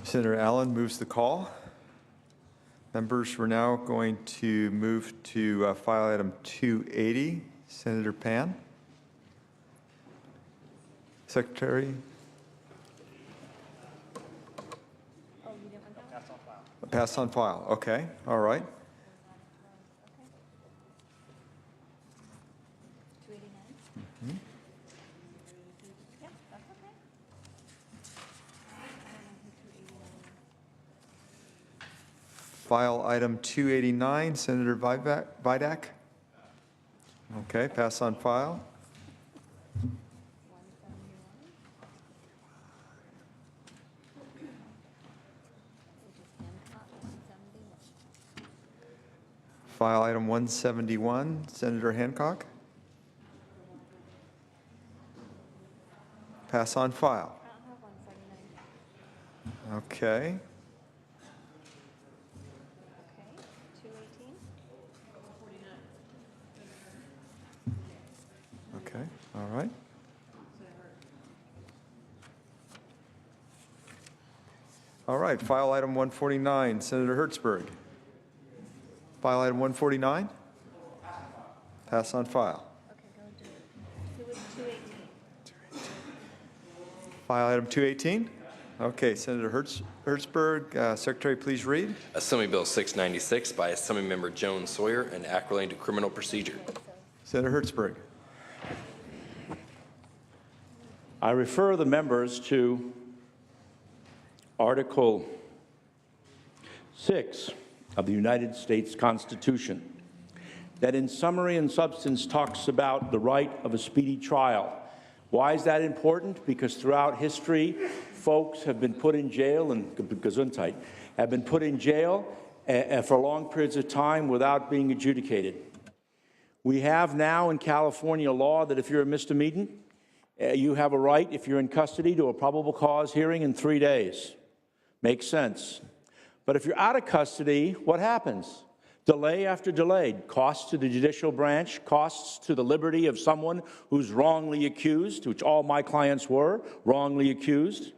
Senator Allen moves the call. Members, we're now going to move to file item 280. Senator Pan. Secretary. Oh, you didn't want that? Pass on file. Pass on file. Okay. All right. 289? Yep, that's okay. File item 289. Senator Vidak. Okay. Pass on file. 171. File item 171. Senator Hancock. Pass on file. I don't have 179. Okay. Okay, 218? Okay. All right. All right. File item 149. Senator Hertzberg. File item 149. Pass on file. Okay, go do it. 218. File item 218. Okay. Senator Hertzberg. Secretary, please read. Assembly Bill 696 by Assemblymember Joan Sawyer and Act relating to criminal procedure. Senator Hertzberg. I refer the members to Article 6 of the United States Constitution, that in summary and substance talks about the right of a speedy trial. Why is that important? Because throughout history, folks have been put in jail, and Gesundheit, have been put in jail for long periods of time without being adjudicated. We have now in California law that if you're a misdemeanor, you have a right, if you're in custody, to a probable cause hearing in 3 days. Makes sense. But if you're out of custody, what happens? Delay after delay, costs to the judicial branch, costs to the liberty of someone who's wrongly accused, which all my clients were, wrongly accused.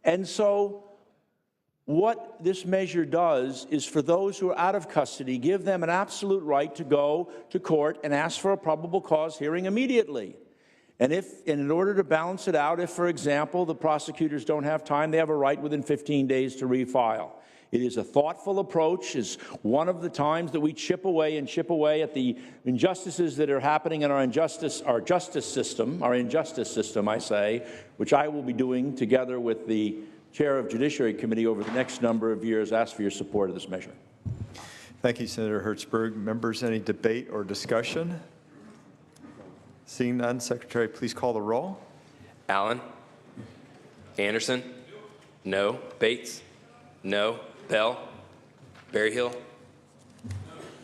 And so what this measure does is, for those who are out of custody, give them an absolute right to go to court and ask for a probable cause hearing immediately. And in order to balance it out, if, for example, the prosecutors don't have time, they have a right within 15 days to refile. It is a thoughtful approach. It's one of the times that we chip away at the injustices that are happening in our justice system, I say, which I will be doing together with the Chair of Judiciary Committee over the next number of years. Ask for your support of this measure. Thank you, Senator Hertzberg. Members, any debate or discussion? Seeing none, Secretary, please call the roll. Allen? Anderson? No. Bates? No. Bell? Berryhill?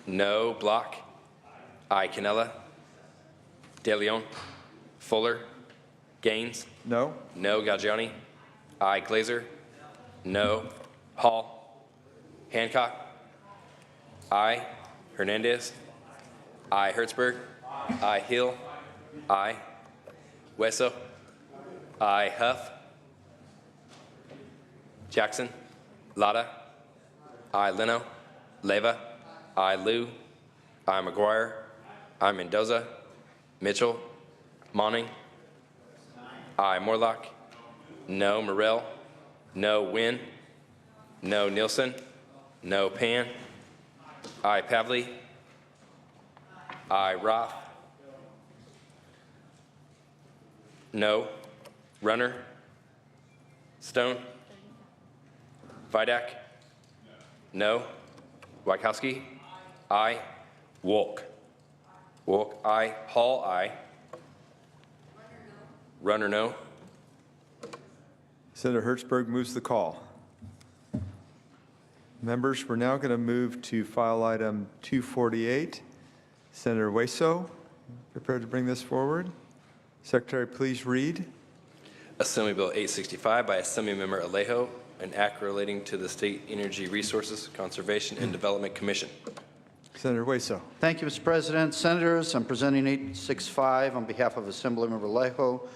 No. Block? Aye. Cannella? De Leon? Fuller? Gaines? No? No. Galgiani? Aye. Glazer? No. Hall? Hancock? Aye. Hernandez? Aye. Hertzberg? Aye. Hill? Aye. Wesso? Aye. Huff? Jackson? Latta? Aye. Leno? Leva? Aye. Liu? Aye. McGuire? Aye. Mendoza? Mitchell? Monning? Aye. Morlock? No. Morrell? No. Wynn? No. Nielsen? No. Pan? Aye. Pavley? Aye. Roth? No. Runner? Stone? Vidak? No. Wachowski? Aye. Wolk? Wolk? Aye. Hall? Aye. Runner? No. Senator Hertzberg moves the call. Members, we're now going to move to file item 248. Senator Wesso, prepared to bring this forward. Secretary, please read. Assembly Bill 865 by Assemblymember Alejo, an act relating to the State Energy Resources Conservation and Development Commission. Senator Wesso. Thank you, Mr. President. Senators, I'm presenting 865 on behalf of Assemblymember Alejo.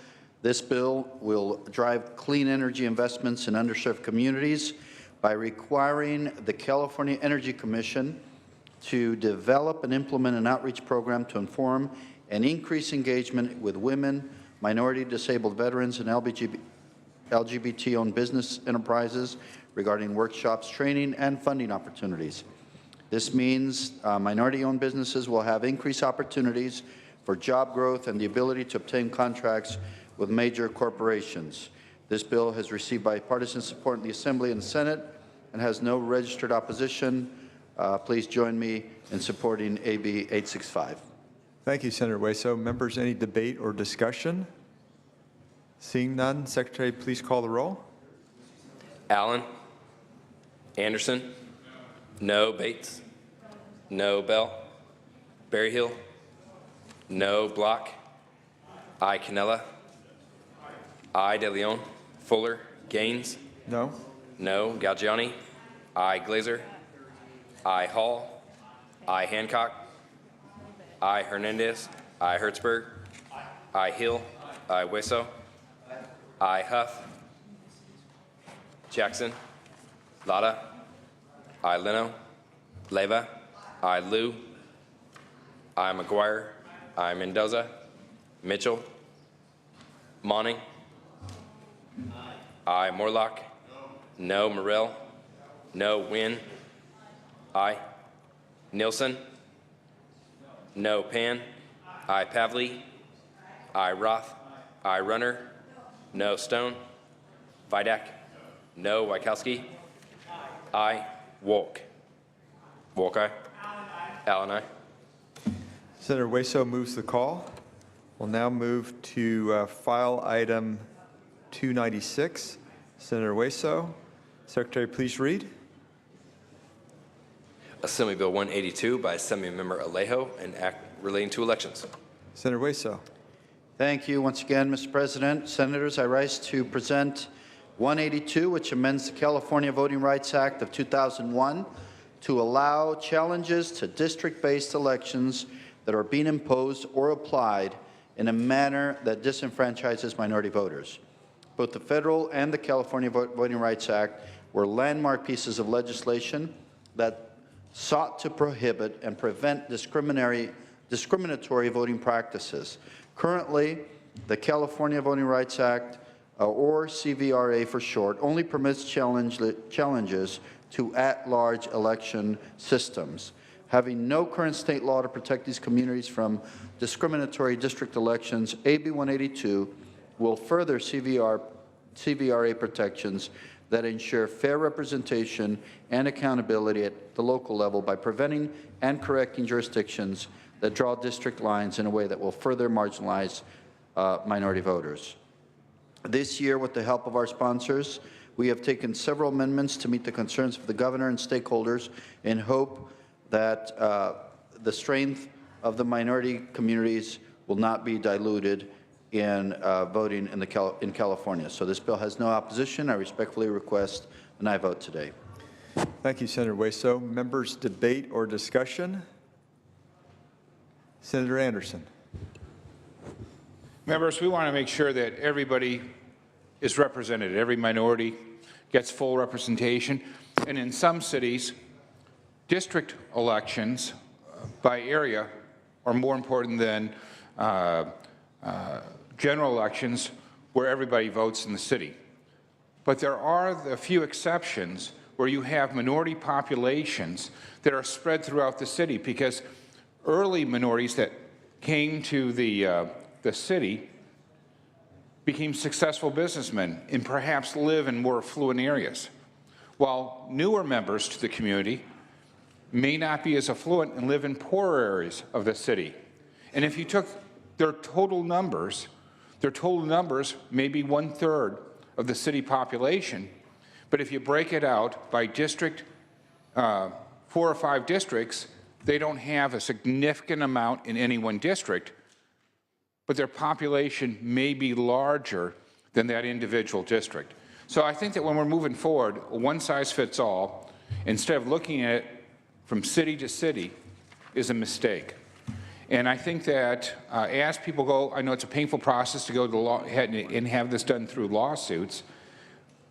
This bill will drive clean energy investments in underserved communities by requiring the California Energy Commission to develop and implement an outreach program to inform and increase engagement with women, minority disabled veterans, and LGBT-owned business enterprises regarding workshops, training, and funding opportunities. This means minority-owned businesses will have increased opportunities for job growth and the ability to obtain contracts with major corporations. This bill has received bipartisan support in the Assembly and Senate and has no registered opposition. Please join me in supporting AB 865. Thank you, Senator Hueso. Members, any debate or discussion? Seeing none, Secretary, please call the roll. Allen? Anderson? No. Bates? No. Bell? Berryhill? No. Block? I. Cannella? I. De Leon? Fuller? Gaines? No? No. Galgiani? I. Glazer? I. Hall? I. Hancock? I. Hernandez? I. Hertzberg? I. Hill? I. Hueso? I. Huff? Jackson? Lada? I. Leno? Leyva? I. Liu? I. McGuire? I. Mendoza? Mitchell? Monning? I. Morlock? No. Morrell? No. Wynn? Aye. Nielsen? No. Pan? I. Pavley? I. Roth? I. Runner? No. Stone? Vidak? No. Wykowski? I. Wolk? Wolk, aye. Allen, aye. Senator Hueso moves the call. We'll now move to file item 296. Senator Hueso. Secretary, please read. Assembly Bill 182 by Assemblymember Alejo, an act relating to elections. Senator Hueso. Thank you once again, Mr. President. Senators, I rise to present 182, which amends the California Voting Rights Act of 2001 to allow challenges to district-based elections that are being imposed or applied in a manner that disenfranchises minority voters. Both the federal and the California Voting Rights Act were landmark pieces of legislation that sought to prohibit and prevent discriminatory voting practices. Currently, the California Voting Rights Act, or CVRA for short, only permits challenges to at-large election systems. Having no current state law to protect these communities from discriminatory district elections, AB 182 will further CVRA protections that ensure fair representation and accountability at the local level by preventing and correcting jurisdictions that draw district lines in a way that will further marginalize minority voters. This year, with the help of our sponsors, we have taken several amendments to meet the concerns of the governor and stakeholders in hope that the strength of the minority communities will not be diluted in voting in California. So this bill has no opposition. I respectfully request an aye vote today. Thank you, Senator Hueso. Members, debate or discussion? Senator Anderson. Members, we want to make sure that everybody is represented. Every minority gets full representation. And in some cities, district elections by area are more important than general elections where everybody votes in the city. But there are a few exceptions where you have minority populations that are spread throughout the city, because early minorities that came to the city became successful businessmen and perhaps live in more affluent areas, while newer members to the community may not be as affluent and live in poorer areas of the city. And if you took their total numbers may be 1/3 of the city population, but if you break it out by district, 4 or 5 districts, they don't have a significant amount in any one district, but their population may be larger than that individual district. So I think that when we're moving forward, one size fits all, instead of looking at it from city to city, is a mistake. And I think that as people go, I know it's a painful process to go to the law and have this done through lawsuits,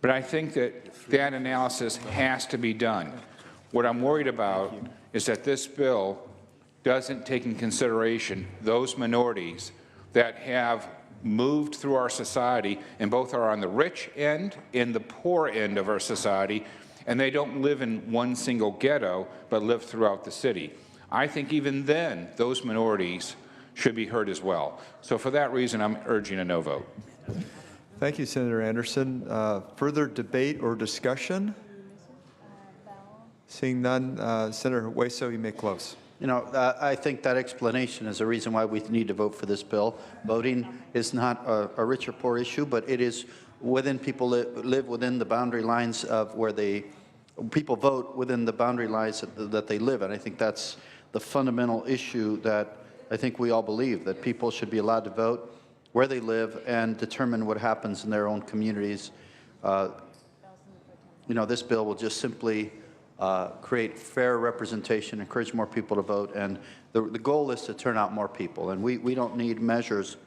but I think that that analysis has to be done. What I'm worried about is that this bill doesn't take in consideration those minorities that have moved through our society and both are on the rich end and the poor end of our society, and they don't live in one single ghetto but live throughout the city. I think even then those minorities should be heard as well. So for that reason, I'm urging a no vote. Thank you, Senator Anderson. Further debate or discussion? Seeing none, Senator Hueso, you may close. You know, I think that explanation is the reason why we need to vote for this bill. Voting is not a rich or poor issue, but it is within people live within the boundary lines of where people vote within the boundary lines that they live. And I think that's the fundamental issue that I think we all believe, that people should be allowed to vote where they live and determine what happens in their own communities. You know, this bill will just simply create fair representation, encourage more people to vote, and the goal is to turn out more people. And we don't need measures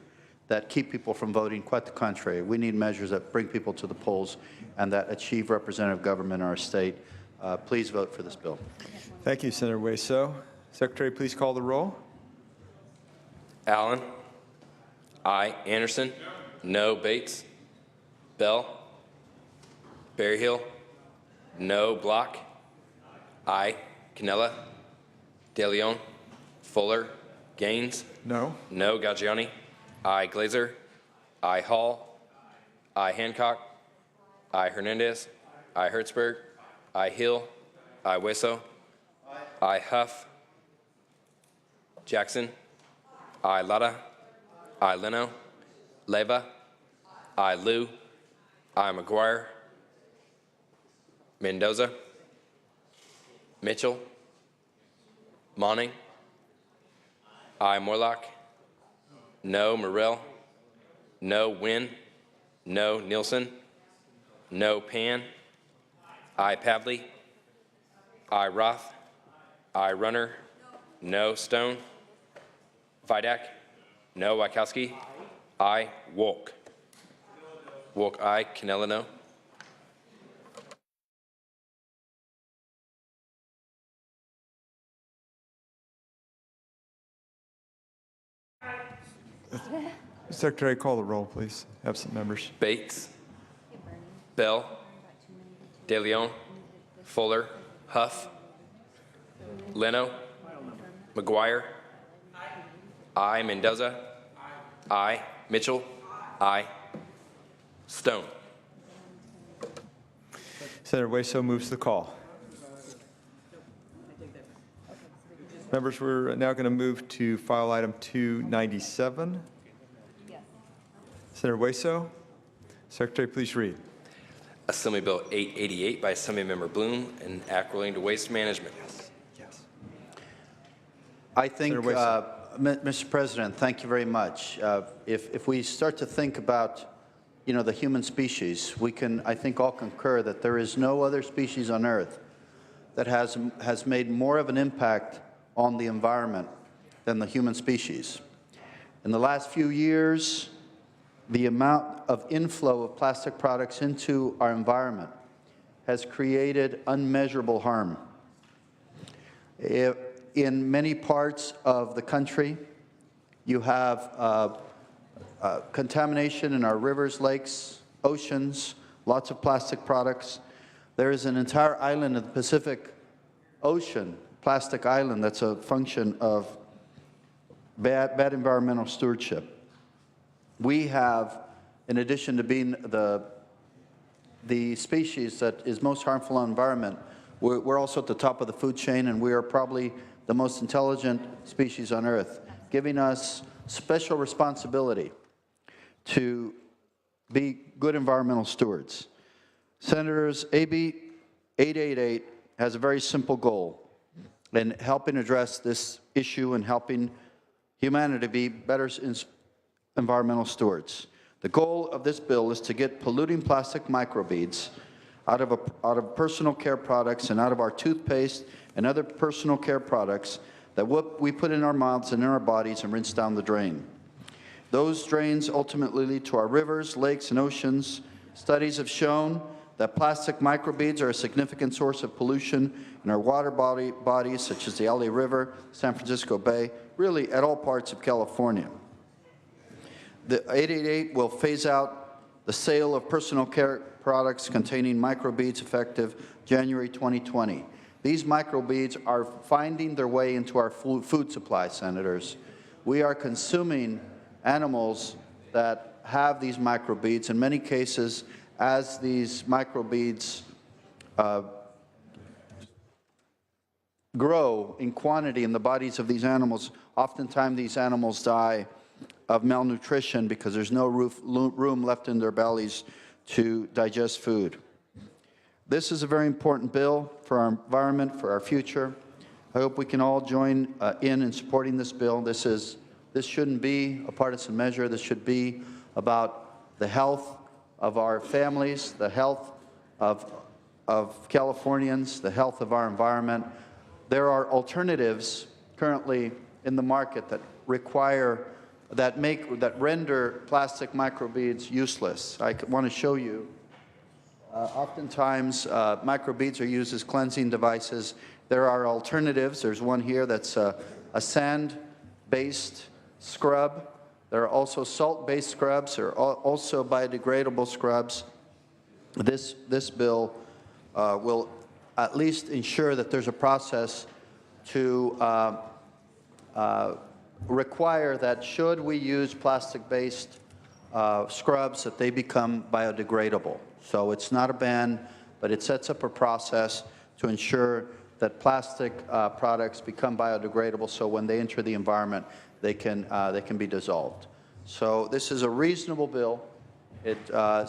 that keep people from voting, quite the contrary. We need measures that bring people to the polls and that achieve representative government in our state. Please vote for this bill. Thank you, Senator Hueso. Secretary, please call the roll. Allen? Aye. Anderson? No. Bates? Bell? Berryhill? No. Block? Aye. Cannella? De Leon? Fuller? Gaines? No. No. Gaggiani? Aye. Glazer? Aye. Hall? Aye. Hancock? Aye. Hernandez? Aye. Hertzberg? Aye. Hill? Aye. Hueso? Aye. Huff? Jackson? Aye. Lada? Aye. Leno? Leva? Aye. Liu? Aye. McGuire? Mendoza? Mitchell? Monning? Aye. Morlock? No. Morrell? No. Wynn? No. Nielsen? No. Pan? Aye. Pavley? Aye. Roth? Aye. Runner? No. Stone? Vidak? No. Wachowski? Aye. Wolk? Wolk, aye. Cannella, no. Secretary, call the roll, please. Absent members. Bates? Bell? De Leon? Fuller? Huff? Leno? McGuire? Aye. Mendoza? Aye. Mitchell? Aye. Stone? Senator Hueso moves the call. Members, we're now going to move to file item 297. Senator Hueso, Secretary, please read. Assembly Bill 888 by Assemblymember Bloom, an act relating to waste management. Yes. I think, Senator Hueso. Mr. President, thank you very much. If we start to think about, you know, the human species, we can, I think, all concur that there is no other species on Earth that has made more of an impact on the environment than the human species. In the last few years, the amount of inflow of plastic products into our environment has created unmeasurable harm. In many parts of the country, you have contamination in our rivers, lakes, oceans, lots of plastic products. There is an entire island of the Pacific Ocean, plastic island, that's a function of bad environmental stewardship. We have, in addition to being the species that is most harmful on the environment, we're also at the top of the food chain, and we are probably the most intelligent species on Earth, giving us special responsibility to be good environmental stewards. Senators, AB 888 has a very simple goal in helping address this issue and helping humanity be better environmental stewards. The goal of this bill is to get polluting plastic microbeads out of personal care products and out of our toothpaste and other personal care products that what we put in our mouths and in our bodies and rinse down the drain. Those drains ultimately lead to our rivers, lakes, and oceans. Studies have shown that plastic microbeads are a significant source of pollution in our water bodies, such as the LA River, San Francisco Bay, really at all parts of California. The 888 will phase out the sale of personal care products containing microbeads effective January 2020. These microbeads are finding their way into our food supply, Senators. We are consuming animals that have these microbeads. In many cases, as these microbeads grow in quantity in the bodies of these animals, oftentimes these animals die of malnutrition because there's no room left in their bellies to digest food. This is a very important bill for our environment, for our future. I hope we can all join in supporting this bill. This shouldn't be a partisan measure. This should be about the health of our families, the health of Californians, the health of our environment. There are alternatives currently in the market that render plastic microbeads useless. I want to show you. Oftentimes, microbeads are used as cleansing devices. There are alternatives. There's one here that's a sand-based scrub. There are also salt-based scrubs. There are also biodegradable scrubs. This bill will at least ensure that there's a process to require that should we use plastic-based scrubs, that they become biodegradable. So it's not a ban, but it sets up a process to ensure that plastic products become biodegradable, so when they enter the environment, they can be dissolved. So this is a reasonable bill. It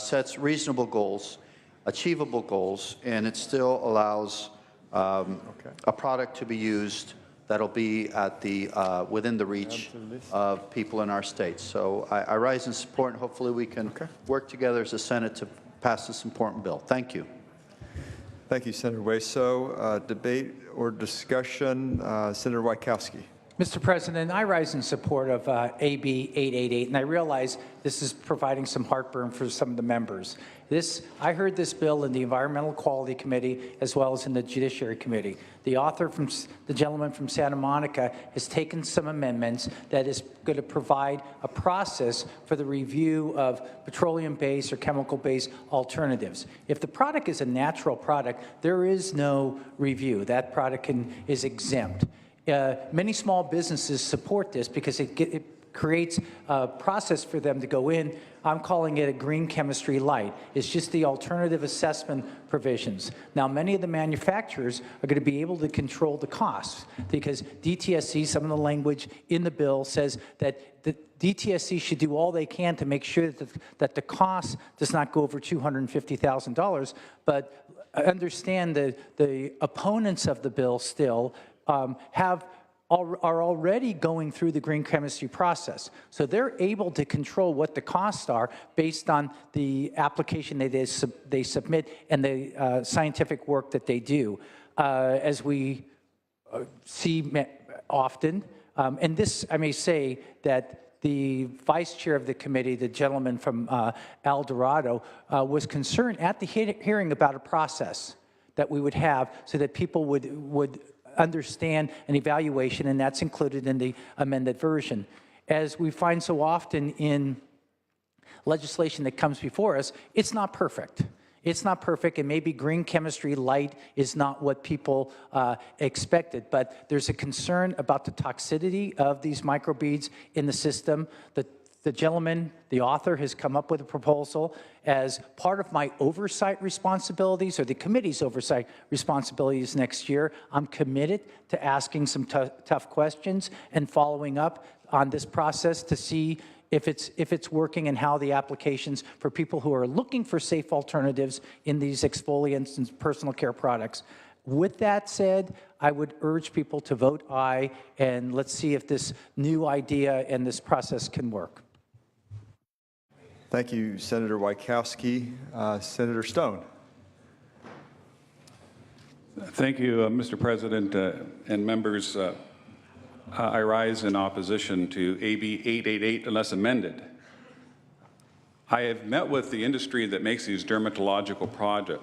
sets reasonable goals, achievable goals, and it still allows a product to be used that'll be at the within the reach of people in our state. So I rise in support, and hopefully we can work together as a Senate to pass this important bill. Thank you. Thank you, Senator Hueso. Debate or discussion, Senator Wieckowski. Mr. President, I rise in support of AB 888, and I realize this is providing some heartburn for some of the members. I heard this bill in the Environmental Quality Committee as well as in the Judiciary Committee. The author, the gentleman from Santa Monica, has taken some amendments that is going to provide a process for the review of petroleum-based or chemical-based alternatives. If the product is a natural product, there is no review. That product is exempt. Many small businesses support this because it creates a process for them to go in. I'm calling it a green chemistry light. It's just the alternative assessment provisions. Now, many of the manufacturers are going to be able to control the costs because DTSC, some of the language in the bill says that the DTSC should do all they can to make sure that the cost does not go over $250,000. But understand that the opponents of the bill still are already going through the green chemistry process. So they're able to control what the costs are based on the application that they submit and the scientific work that they do. As we see often, and this, I may say that the vice chair of the committee, the gentleman from El Dorado, was concerned at the hearing about a process that we would have so that people would understand an evaluation, and that's included in the amended version. As we find so often in legislation that comes before us, it's not perfect. It's not perfect, and maybe green chemistry light is not what people expected, but there's a concern about the toxicity of these microbeads in the system. The gentleman, the author, has come up with a proposal as part of my oversight responsibilities or the committee's oversight responsibilities next year. I'm committed to asking some tough questions and following up on this process to see if it's working and how the applications for people who are looking for safe alternatives in these exfoliants and personal care products. With that said, I would urge people to vote aye, and let's see if this new idea and this process can work. Thank you, Senator Wieckowski. Senator Stone. Thank you, Mr. President and members. I rise in opposition to AB 888 unless amended. I have met with the industry that makes these dermatological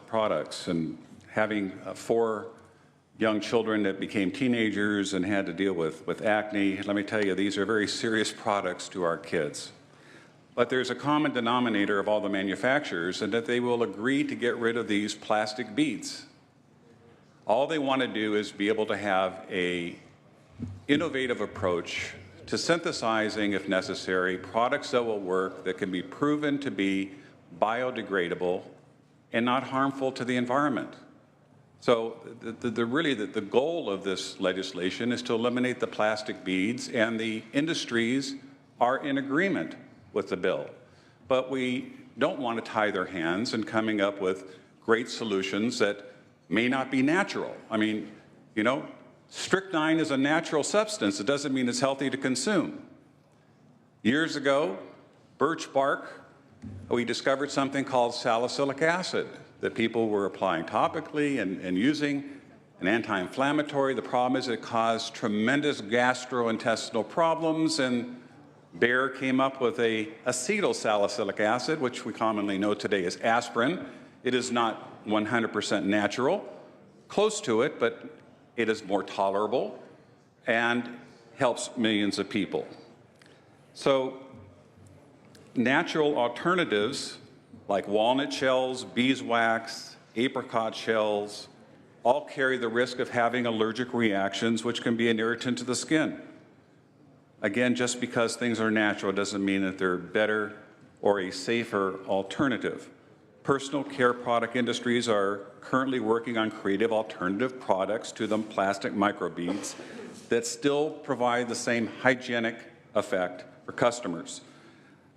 products, and having 4 young children that became teenagers and had to deal with acne, let me tell you, these are very serious products to our kids. But there's a common denominator of all the manufacturers, and that they will agree to get rid of these plastic beads. All they want to do is be able to have an innovative approach to synthesizing, if necessary, products that will work, that can be proven to be biodegradable and not harmful to the environment. So the goal of this legislation is to eliminate the plastic beads, and the industries are in agreement with the bill. But we don't want to tie their hands in coming up with great solutions that may not be natural. I mean, you know, strychnine is a natural substance. It doesn't mean it's healthy to consume. Years ago, birch bark, we discovered something called salicylic acid that people were applying topically and using, an anti-inflammatory. The problem is it caused tremendous gastrointestinal problems, and Bayer came up with acetyl salicylic acid, which we commonly know today as aspirin. It is not 100% natural, close to it, but it is more tolerable and helps millions of people. So natural alternatives like walnut shells, beeswax, apricot shells, all carry the risk of having allergic reactions, which can be an irritant to the skin. Again, just because things are natural doesn't mean that they're better or a safer alternative. Personal care product industries are currently working on creative alternative products to the plastic microbeads that still provide the same hygienic effect for customers.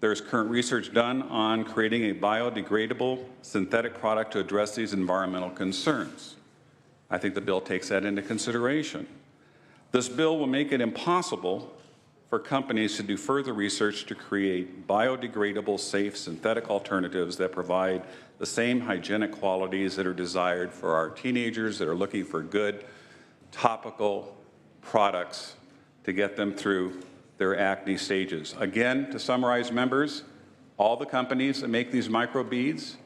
There's current research done on creating a biodegradable synthetic product to address these environmental concerns. I think the bill takes that into consideration. This bill will make it impossible for companies to do further research to create biodegradable, safe, synthetic alternatives that provide the same hygienic qualities that are desired for our teenagers that are looking for good topical products to get them through their acne stages. Again, to summarize, members, all the companies that make these microbeads,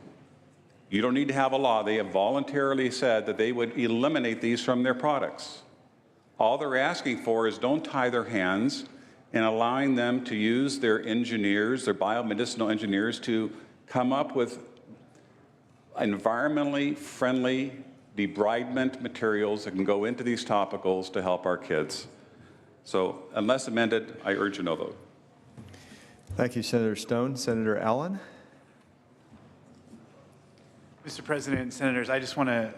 you don't need to have a law. They have voluntarily said that they would eliminate these from their products. All they're asking for is don't tie their hands and allowing them to use their engineers, their biomedicinal engineers, to come up with environmentally friendly debridement materials that can go into these topicals to help our kids. So unless amended, I urge a no vote. Thank you, Senator Stone. Senator Allen? Mr. President and Senators, I just want to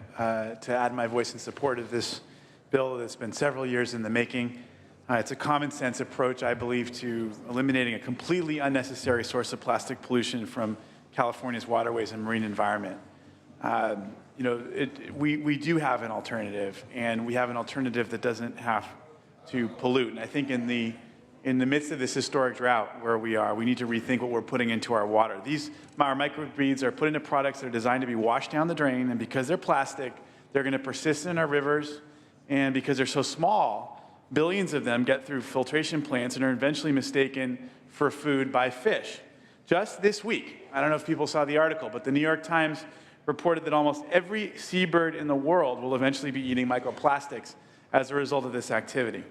add my voice in support of this bill that's been several years in the making. It's a common sense approach, I believe, to eliminating a completely unnecessary source of plastic pollution from California's waterways and marine environment. You know, we do have an alternative, and we have an alternative that doesn't have to pollute. And I think in the midst of this historic drought where we are, we need to rethink what we're putting into our water. Our microbeads are put into products that are designed to be washed down the drain, and because they're plastic, they're going to persist in our rivers, and because they're so small, billions of them get through filtration plants and are eventually mistaken for food by fish. Just this week, I don't know if people saw the article, but the New York Times reported that almost every seabird in the world will eventually be eating microplastics as a result of this activity.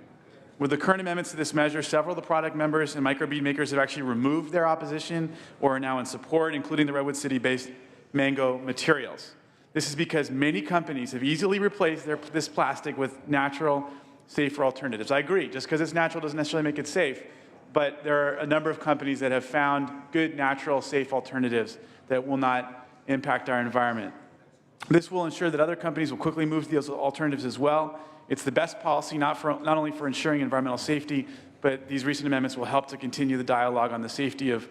With the current amendments to this measure, several of the product members and microbead makers have actually removed their opposition or are now in support, including the Redwood City-based Mango Materials. This is because many companies have easily replaced this plastic with natural, safer alternatives. I agree, just because it's natural doesn't necessarily make it safe, but there are a number of companies that have found good, natural, safe alternatives that will not impact our environment. This will ensure that other companies will quickly move to those alternatives as well. It's the best policy not only for ensuring environmental safety, but these recent amendments will help to continue the dialogue on the safety of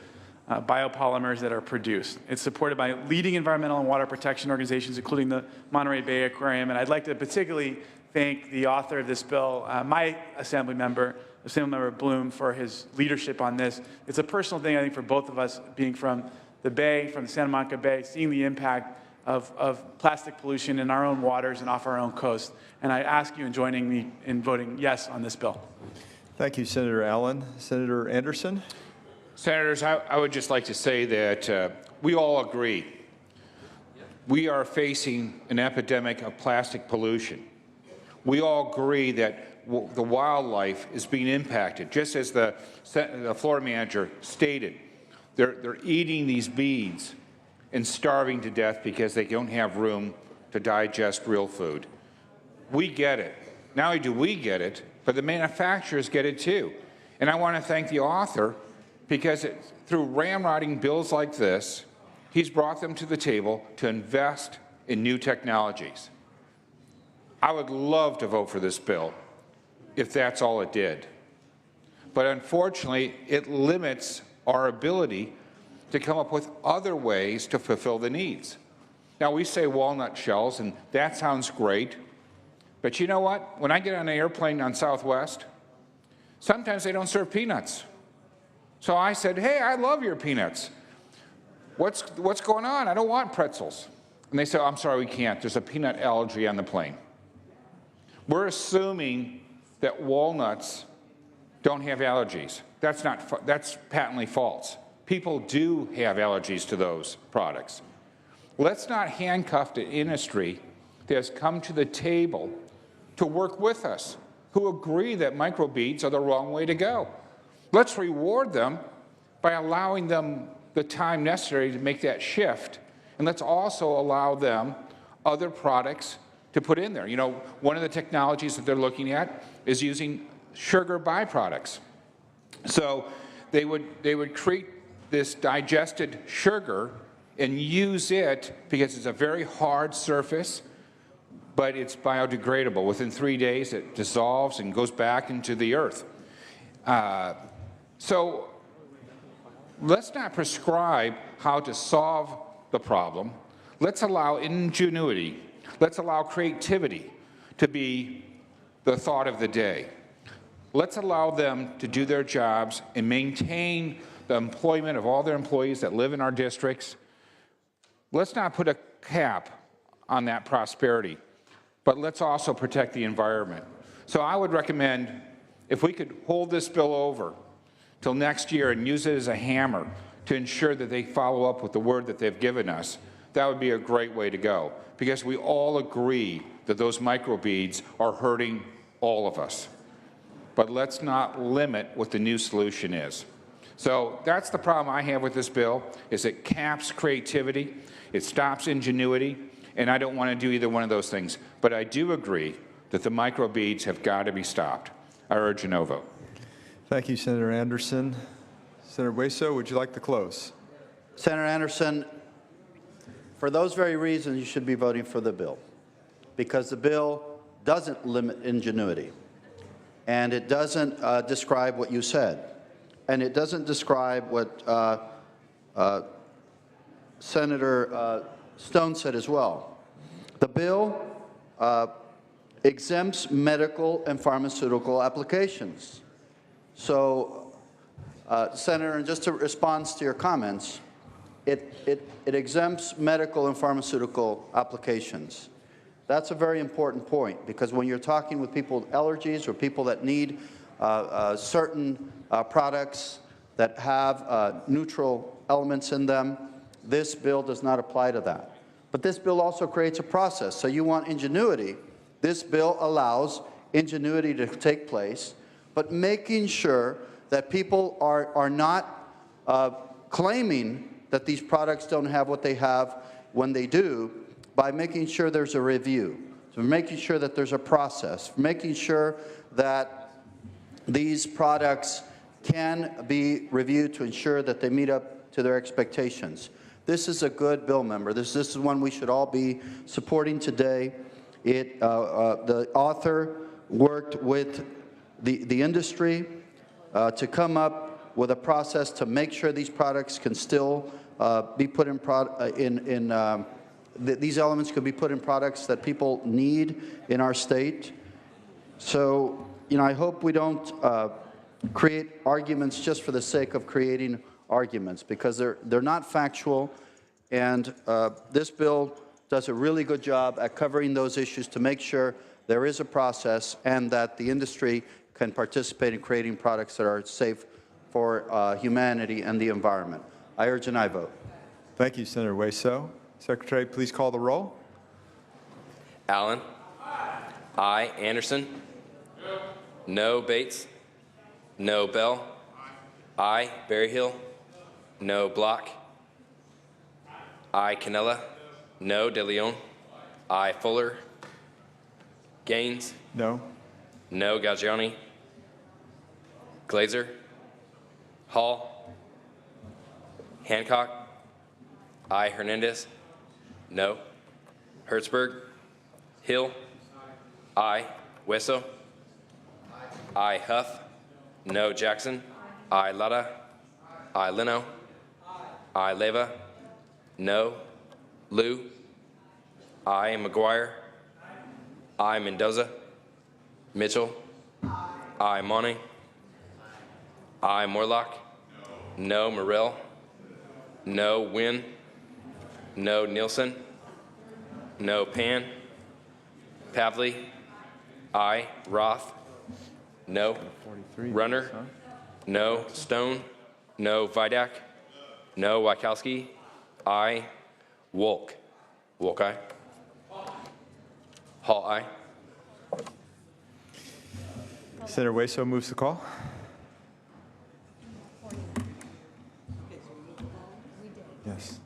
biopolymers that are produced. It's supported by leading environmental and water protection organizations, including the Monterey Bay Aquarium, and I'd like to particularly thank the author of this bill, my Assemblymember Bloom, for his leadership on this. It's a personal thing, I think, for both of us, being from the Bay, from the Santa Monica Bay, seeing the impact of plastic pollution in our own waters and off our own coast. And I ask you in joining me in voting yes on this bill. Thank you, Senator Allen. Senator Anderson? Senators, I would just like to say that we all agree we are facing an epidemic of plastic pollution. We all agree that the wildlife is being impacted, just as the floor manager stated. They're eating these beads and starving to death because they don't have room to digest real food. We get it. Not only do we get it, but the manufacturers get it too. And I want to thank the author because through ramrodding bills like this, he's brought them to the table to invest in new technologies. I would love to vote for this bill if that's all it did. But unfortunately, it limits our ability to come up with other ways to fulfill the needs. Now, we say walnut shells, and that sounds great. But you know what? When I get on an airplane on Southwest, sometimes they don't serve peanuts. So I said, hey, I love your peanuts. What's going on? I don't want pretzels. And they said, I'm sorry, we can't. There's a peanut allergy on the plane. We're assuming that walnuts don't have allergies. That's patently false. People do have allergies to those products. Let's not handcuff the industry that has come to the table to work with us, who agree that microbeads are the wrong way to go. Let's reward them by allowing them the time necessary to make that shift, and let's also allow them other products to put in there. You know, one of the technologies that they're looking at is using sugar byproducts. So they would create this digested sugar and use it because it's a very hard surface, but it's biodegradable. Within 3 days, it dissolves and goes back into the earth. So let's not prescribe how to solve the problem. Let's allow ingenuity. Let's allow creativity to be the thought of the day. Let's allow them to do their jobs and maintain the employment of all their employees that live in our districts. Let's not put a cap on that prosperity, but let's also protect the environment. So I would recommend if we could hold this bill over till next year and use it as a hammer to ensure that they follow up with the word that they've given us, that would be a great way to go, because we all agree that those microbeads are hurting all of us. But let's not limit what the new solution is. So that's the problem I have with this bill, is it caps creativity, it stops ingenuity, and I don't want to do either one of those things. But I do agree that the microbeads have got to be stopped. I urge a no vote. Thank you, Senator Anderson. Senator Hueso, would you like to close? Senator Anderson, for those very reasons, you should be voting for the bill, because the bill doesn't limit ingenuity, and it doesn't describe what you said, and it doesn't describe what Senator Stone said as well. The bill exempts medical and pharmaceutical applications. So, Senator, and just to respond to your comments, it exempts medical and pharmaceutical applications. That's a very important point, because when you're talking with people with allergies or people that need certain products that have neutral elements in them, this bill does not apply to that. But this bill also creates a process. So you want ingenuity. This bill allows ingenuity to take place, but making sure that people are not claiming that these products don't have what they have when they do, by making sure there's a review, so making sure that there's a process, making sure that these products can be reviewed to ensure that they meet up to their expectations. This is a good bill, member. This is one we should all be supporting today. The author worked with the industry to come up with a process to make sure these products can still be put in these elements could be put in products that people need in our state. So, you know, I hope we don't create arguments just for the sake of creating arguments, because they're not factual, and this bill does a really good job at covering those issues to make sure there is a process and that the industry can participate in creating products that are safe for humanity and the environment. I urge an aye vote. Thank you, Senator Hueso. Secretary, please call the roll. Allen. Aye. Anderson. No. Bates. No. Bell. Aye. Berryhill. No. Block. Aye. Canella. No. De Leon. Aye. Fuller. Gaines. No. No. Gaggiani. Glazer. Hall. Hancock. Aye. Hernandez. No. Hertzberg. Hill. Aye. Hueso. Aye. Huff. No. Jackson. Aye. Lara. Aye. Leno. Aye. Leva. No. Liu. Aye. McGuire. Aye. Mendoza. Mitchell. Aye. Monty. Aye. Morlock. No. Morrell. No. Wynn. No. Nielsen. No. Pan. Pavley. Aye. Roth. No. Runner. No. Stone. No. Vidak. No. Wachowski. Aye. Wolk. Wolk aye. Hall aye. Senator Hueso moves the call. Yes.